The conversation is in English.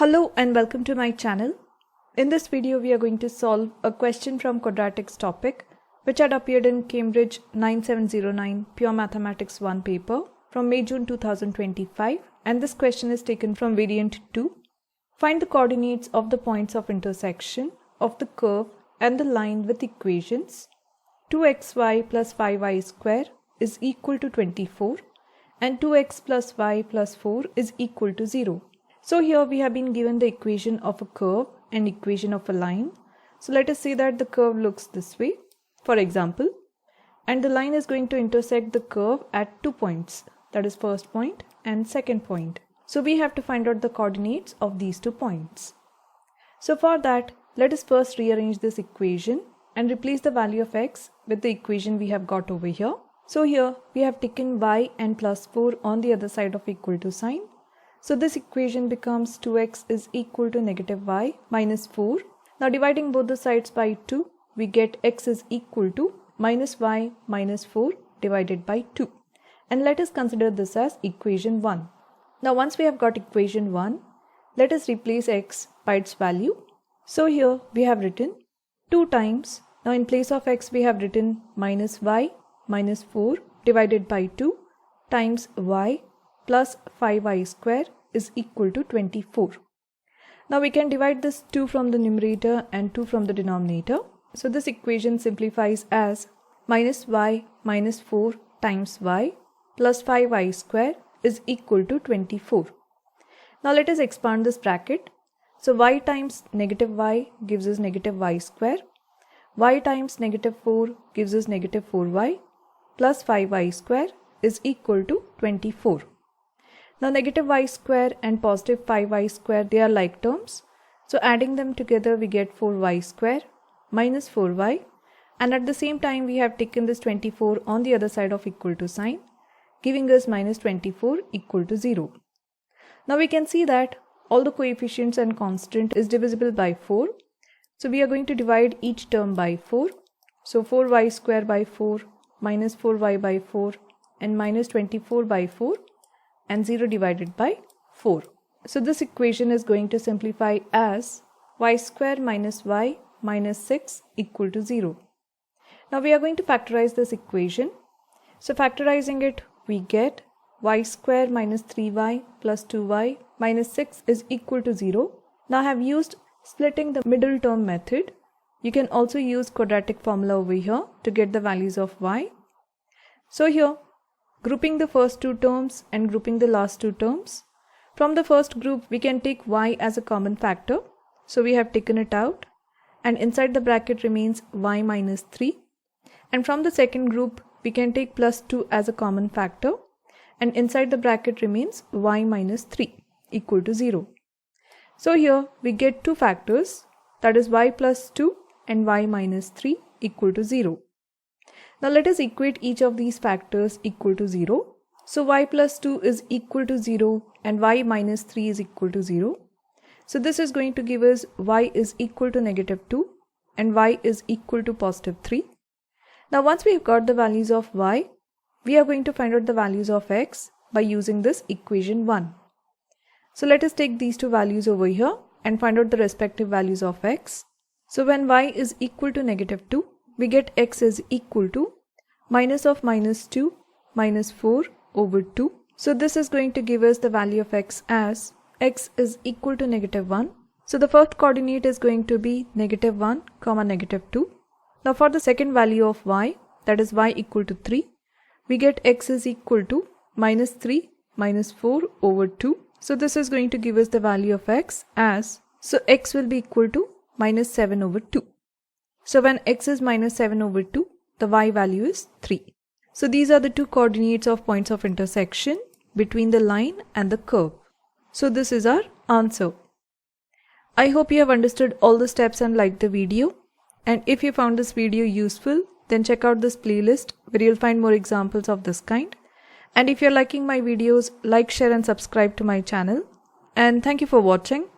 Hello and welcome to my channel. In this video we are going to solve a question from Quadratics topic which had appeared in Cambridge 9709 Pure Mathematics 1 paper from May-June 2025, and this question is taken from variant 2. Find the coordinates of the points of intersection of the curve and the line with equations 2xy plus 5y square is equal to 24 and 2x plus y plus 4 is equal to 0. So here we have been given the equation of a curve and equation of a line. So let us say that the curve looks this way, for example, and the line is going to intersect the curve at 2 points, that is first point and second point. So we have to find out the coordinates of these 2 points. So for that, let us first rearrange this equation and replace the value of x with the equation we have got over here. So here we have taken y and plus 4 on the other side of equal to sign. So this equation becomes 2x is equal to negative y minus 4. Now dividing both the sides by 2, we get x is equal to minus y minus 4 divided by 2. And let us consider this as equation 1. Now once we have got equation 1, let us replace x by its value. So here we have written 2 times. Now in place of x we have written minus y minus 4 divided by 2 times y plus 5y square is equal to 24. Now we can divide this 2 from the numerator and 2 from the denominator. So this equation simplifies as minus y minus 4 times y plus 5y square is equal to 24. Now let us expand this bracket. So y times negative y gives us negative y square. Y times negative 4 gives us negative 4y plus 5y square is equal to 24. Now negative y square and positive 5y square, they are like terms. So adding them together we get 4y square minus 4y, and at the same time we have taken this 24 on the other side of equal to sign, giving us minus 24 equal to 0. Now we can see that all the coefficients and constant is divisible by 4. So we are going to divide each term by 4. So 4y square by 4 minus 4y by 4 and minus 24 by 4. And 0 divided by 4. So this equation is going to simplify as y square minus y minus 6 equal to 0. Now we are going to factorize this equation. So factorizing it, we get y square minus 3y plus 2y minus 6 is equal to 0. Now I have used splitting the middle term method. You can also use quadratic formula over here to get the values of y. So here, grouping the first 2 terms and grouping the last 2 terms. From the first group, we can take y as a common factor. So we have taken it out, and inside the bracket remains y minus 3. And from the second group, we can take plus 2 as a common factor, and inside the bracket remains y minus 3 equal to 0. So here we get 2 factors, that is y plus 2 and y minus 3 equal to 0. Now let us equate each of these factors equal to 0. So y plus 2 is equal to 0 and y minus 3 is equal to 0. So this is going to give us y is equal to negative 2 and y is equal to positive 3. Now once we have got the values of y, we are going to find out the values of x by using this equation 1. So let us take these 2 values over here and find out the respective values of x. So when y is equal to negative 2, we get x is equal to minus of minus 2 minus 4 over 2. So this is going to give us the value of x as x is equal to negative 1. So the first coordinate is going to be negative 1 comma negative 2. Now for the second value of y, that is y equal to 3, we get x is equal to minus 3 minus 4 over 2. So this is going to give us the value of x as, so x will be equal to minus 7 over 2. So when x is minus 7 over 2, the y value is 3. So these are the 2 coordinates of points of intersection between the line and the curve. So this is our answer. I hope you have understood all the steps and liked the video. And if you found this video useful, then check out this playlist where you'll find more examples of this kind. And if you're liking my videos, like, share and subscribe to my channel. And thank you for watching.